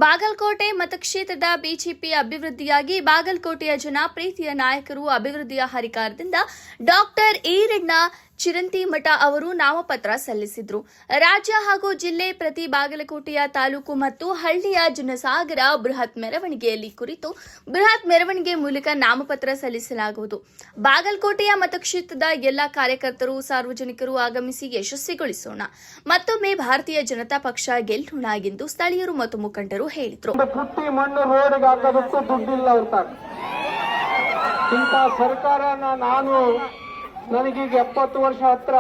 ಬಾಗಲಕೋಟೆ ಮತಕ್ಷೇತ್ರದ ಬಿಜೆಪಿ ಅಭಿವೃದ್ಧಿಯಾಗಿ ಬಾಗಲಕೋಟೆಯ ಜನ ಪ್ರೀತಿಯ ನಾಯಕರು ಅಭಿವೃದ್ಧಿಯ ಹರಿಕಾರದಿಂದ ಡಾಕ್ಟರ್ ಈರಣ್ಣ ಚಿರಂತಿಮಠ ಅವರು ನಾಮಪತ್ರ ಸಲ್ಲಿಸಿದರು. ರಾಜ್ಯ ಹಾಗೂ ಜಿಲ್ಲೆ ಪ್ರತಿ ಬಾಗಲಕೋಟೆಯ ತಾಲೂಕು ಮತ್ತು ಹಳ್ಳಿಯ ಜನಸಾಗರ ಬೃಹತ್ ಮೆರವಣಿಗೆಯಲ್ಲಿ ಕುರಿತು ಬೃಹತ್ ಮೆರವಣಿಗೆ ಮೂಲಕ ನಾಮಪತ್ರ ಸಲ್ಲಿಸಲಾಗುವುದು. ಬಾಗಲಕೋಟೆಯ ಮತಕ್ಷೇತ್ರದ ಎಲ್ಲ ಕಾರ್ಯಕರ್ತರು ಸಾರ್ವಜನಿಕರು ಆಗಮಿಸಿ ಯಶಸ್ವಿಗೊಳಿಸೋಣ. ಮತ್ತೊಮ್ಮೆ ಭಾರತೀಯ ಜನತಾ ಪಕ್ಷ ಗೆಲ್ಲೋಣ ಎಂದು ಸ್ಥಳೀಯರು ಮತ್ತು ಮುಖಂಡರು ಹೇಳಿದರು. ನನಗೀಗ 70 ವರ್ಷ ಹತ್ರ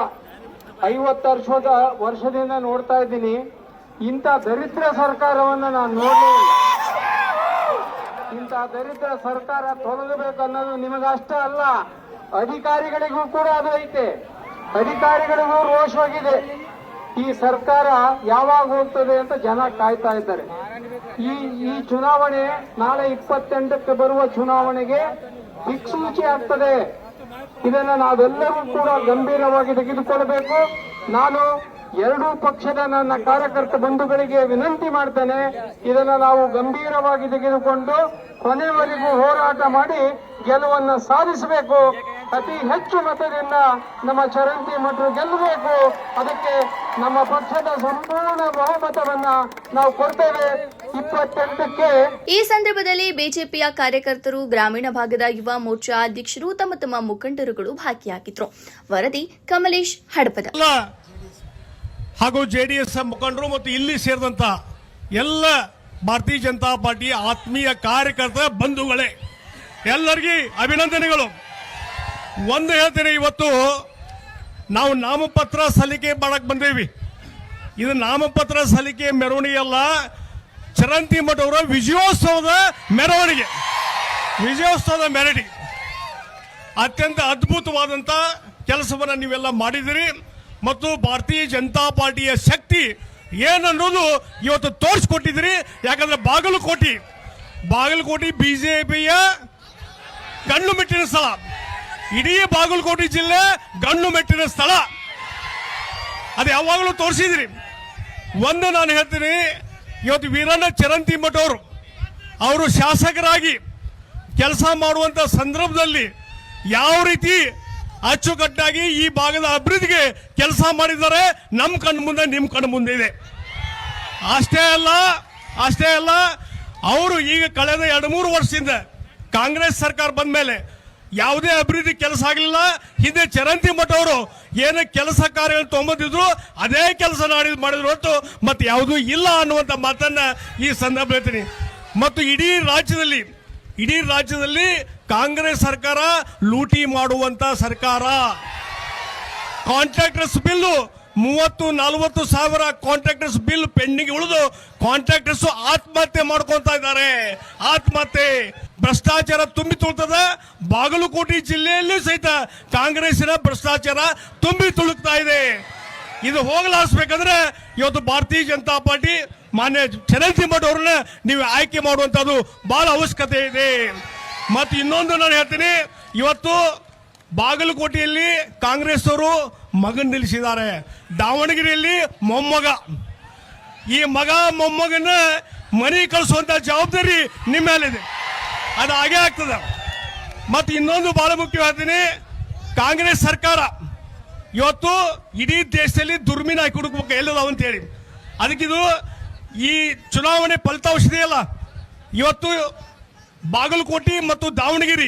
50 ವರ್ಷದಿಂದ ನೋಡ್ತಾ ಇದ್ದೀನಿ. ಇಂಥ ದರಿದ್ರ ಸರ್ಕಾರವನ್ನು ನಾನು ನೋಡಲೇ ಇಲ್ಲ. ಇಂಥ ದರಿದ್ರ ಸರ್ಕಾರ ತೊಲಗಬೇಕು ಅನ್ನೋದು ನಿಮಗಷ್ಟೇ ಅಲ್ಲ, ಅಧಿಕಾರಿಗಳಿಗೂ ಕೂಡ ಅದು ಐತೆ. ಅಧಿಕಾರಿಗಳಿಗೂ ರೋಷವಾಗಿದೆ. ಈ ಸರ್ಕಾರ ಯಾವಾಗ ಹೋಗ್ತದೆ ಅಂತ ಜನ ಕಾಯ್ತಾ ಇದ್ದಾರೆ. ಈ ಚುನಾವಣೆ ನಾಳೆ 28ಕ್ಕೆ ಬರುವ ಚುನಾವಣೆಗೆ ದಿಕ್ಸೂಚಿ ಆಗ್ತದೆ. ಇದನ್ನು ನಾವೆಲ್ಲರೂ ಕೂಡ ಗಂಭೀರವಾಗಿ ತೆಗೆದುಕೊಳ್ಳಬೇಕು. ನಾನು ಎರಡೂ ಪಕ್ಷದ ನನ್ನ ಕಾರ್ಯಕರ್ತ ಬಂಧುಗಳಿಗೆ ವಿನಂತಿ ಮಾಡ್ತೇನೆ, ಇದನ್ನು ನಾವು ಗಂಭೀರವಾಗಿ ತೆಗೆದುಕೊಂಡು ಕೊನೆವರೆಗೂ ಹೋರಾಟ ಮಾಡಿ ಗೆಲುವನ್ನು ಸಾಧಿಸಬೇಕು. ಅತಿ ಹೆಚ್ಚು ಮತದಿಂದ ನಮ್ಮ ಚಿರಂತಿಮಠರು ಗೆಲ್ಲಬೇಕು. ಅದಕ್ಕೆ ನಮ್ಮ ಪಕ್ಷದ ಸಂಪೂರ್ಣ ಬಹುಮತವನ್ನ ನಾವು ಕೊಡ್ತೇವೆ 28ಕ್ಕೆ. ಈ ಸಂದರ್ಭದಲ್ಲಿ ಬಿಜೆಪಿಯ ಕಾರ್ಯಕರ್ತರು, ಗ್ರಾಮೀಣ ಭಾಗದ ಯುವ ಮೋರ್ಚಾ ಅಧ್ಯಕ್ಷರು, ತಮ್ಮ ಮುಖಂಡರುಗಳು ಭಾಗಿಯಾಗಿದ್ರು. ವರದಿ ಕಮಲೇಶ್ ಹಡಪದ ಹಾಗೂ ಜೆಡಿಎಸ್ ಮುಖಂಡರು ಮತ್ತು ಇಲ್ಲಿ ಸೇರಿದಂತ ಎಲ್ಲ ಭಾರತೀಯ ಜನತಾ ಪಾರ್ಟಿ ಆತ್ಮೀಯ ಕಾರ್ಯಕರ್ತರ ಬಂಧುಗಳೇ, ಎಲ್ಲರಿಗೂ ಅಭಿನಂದನೆಗಳು. ಒಂದು ಹೇಳ್ತೇನೆ, ಇವತ್ತು ನಾವು ನಾಮಪತ್ರ ಸಲ್ಲಿಕೆ ಮಾಡಕ್ ಬಂದೇವಿ. ಇದು ನಾಮಪತ್ರ ಸಲ್ಲಿಕೆ ಮೆರವಣಿಗೆ ಅಲ್ಲ, ಚಿರಂತಿಮಠ ಅವರ ವಿಜಯೋತ್ಸವದ ಮೆರವಣಿಗೆ. ಅತ್ಯಂತ ಅದ್ಭುತವಾದಂತ ಕೆಲಸವನ್ನು ನೀವೆಲ್ಲ ಮಾಡಿದಿರಿ ಮತ್ತು ಭಾರತೀಯ ಜನತಾ ಪಾರ್ಟಿಯ ಶಕ್ತಿ ಏನನ್ನೋದು ಇವತ್ತು ತೋರಿಸ್ಕೊಟ್ಟಿದ್ದೀರಿ. ಯಾಕಂದ್ರೆ ಬಾಗಲಕೋಟೆ ಬಿಜೆಪಿಯ ಗಣ್ಣು ಮೆಟ್ಟಿನ ಸ್ಥಳ, ಇಡೀ ಬಾಗಲಕೋಟೆ ಜಿಲ್ಲೆ ಗಣ್ಣು ಮೆಟ್ಟಿನ ಸ್ಥಳ. ಅದು ಯಾವಾಗಲೂ ತೋರಿಸಿದ್ರಿ. ಒಂದು ನಾನು ಹೇಳ್ತೀನಿ, ಇವತ್ತು ವೀರಣ್ಣ ಚಿರಂತಿಮಠ ಅವರು ಶಾಸಕರಾಗಿ ಕೆಲಸ ಮಾಡುವಂತ ಸಂದರ್ಭದಲ್ಲಿ ಯಾವ ರೀತಿ ಅಚ್ಚುಕಟ್ಟಾಗಿ ಈ ಭಾಗದ ಅಭಿವೃದ್ಧಿಗೆ ಕೆಲಸ ಮಾಡಿದ್ದಾರೆ ನಮ್ಮ ಕಣ್ಣು ಮುಂದೆ, ನಿಮ್ಮ ಕಣ್ಣು ಮುಂದೆ ಇದೆ. ಅಷ್ಟೇ ಅಲ್ಲ, ಅವರು ಈಗ ಕಳೆದ 2-3 ವರ್ಷದಿಂದ ಕಾಂಗ್ರೆಸ್ ಸರ್ಕಾರ ಬಂದ ಮೇಲೆ ಯಾವುದೇ ಅಭಿವೃದ್ಧಿ ಕೆಲಸ ಆಗಲಿಲ್ಲ. ಹಿಂದೆ ಚಿರಂತಿಮಠ ಅವರು ಏನು ಕೆಲಸ ಕಾರ್ಯ ತೊಗೊಂಬಂದಿದ್ರು ಅದೇ ಕೆಲಸ ಮಾಡಿದ್ರು ಹೊರತು ಮತ್ತೆ ಯಾವುದೂ ಇಲ್ಲ ಅನ್ನುವಂಥ ಮಾತನ್ನ ಈ ಸಂದರ್ಭ ಹೇಳ್ತೀನಿ. ಮತ್ತು ಇಡೀ ರಾಜ್ಯದಲ್ಲಿ ಕಾಂಗ್ರೆಸ್ ಸರ್ಕಾರ ಲೂಟಿ ಮಾಡುವಂತ ಸರ್ಕಾರ. ಕಾಂಟ್ರಾಕ್ಟರ್ಸ್ ಬಿಲ್ಲು 30-40 ಸಾವಿರ ಕಾಂಟ್ರಾಕ್ಟರ್ಸ್ ಬಿಲ್ ಪೆಂಡಿಂಗ್ ಉಳಿದು ಕಾಂಟ್ರಾಕ್ಟರ್ಸ್ ಆತ್ಮಹತ್ಯೆ ಮಾಡ್ಕೊಂತ ಇದ್ದಾರೆ. ಭ್ರಷ್ಟಾಚಾರ ತುಂಬಿ ತುಳುಕ್ತದ. ಬಾಗಲಕೋಟೆ ಜಿಲ್ಲೆಯಲ್ಲಿ ಸಹಿತ ಕಾಂಗ್ರೆಸ್ಸಿನ ಭ್ರಷ್ಟಾಚಾರ ತುಂಬಿ ತುಳುಕ್ತಾ ಇದೆ. ಇದು ಹೋಗಲಾಡಿಸಬೇಕಂದ್ರೆ ಇವತ್ತು ಭಾರತೀಯ ಜನತಾ ಪಾರ್ಟಿ ಮಾನ್ಯ ಚಿರಂತಿಮಠ ಅವ್ರನ್ನ ನೀವು ಆಯ್ಕೆ ಮಾಡುವಂತದ್ದು ಬಹಳ ಅವಶ್ಯಕತೆ ಇದೆ. ಮತ್ತು ಇನ್ನೊಂದು ನಾನು ಹೇಳ್ತೀನಿ, ಇವತ್ತು ಬಾಗಲಕೋಟೆಯಲ್ಲಿ ಕಾಂಗ್ರೆಸ್ ಅವರು ಮಗನ್ ನಿಲ್ಲಿಸಿದ್ದಾರೆ. ದಾವಣಗೆರೆಯಲ್ಲಿ ಮೊಮ್ಮಗ. ಈ ಮಗ ಮೊಮ್ಮಗನ ಮನೆ ಕಳಿಸುವಂತ ಜವಾಬ್ದಾರಿ ನಿಮ್ಮ ಮೇಲಿದೆ. ಅದು ಹಾಗೆ ಆಗ್ತದೆ. ಮತ್ತು ಇನ್ನೊಂದು ಬಹಳ ಮುಖ್ಯ ಹೇಳ್ತೀನಿ, ಕಾಂಗ್ರೆಸ್ ಸರ್ಕಾರ ಇವತ್ತು ಇಡೀ ದೇಶದಲ್ಲಿ ದುರ್ಮೀನ ಹಾಕಿ ಹುಡುಕ್ಬೇಕು ಎಲ್ಲದಾವ ಅಂತ ಹೇಳಿ. ಅದಕ್ಕಿದು ಈ ಚುನಾವಣೆ ಫಲಿತಾಂಶ ಇದೆಯಲ್ಲ, ಇವತ್ತು ಬಾಗಲಕೋಟೆ ಮತ್ತು ದಾವಣಗೆರೆ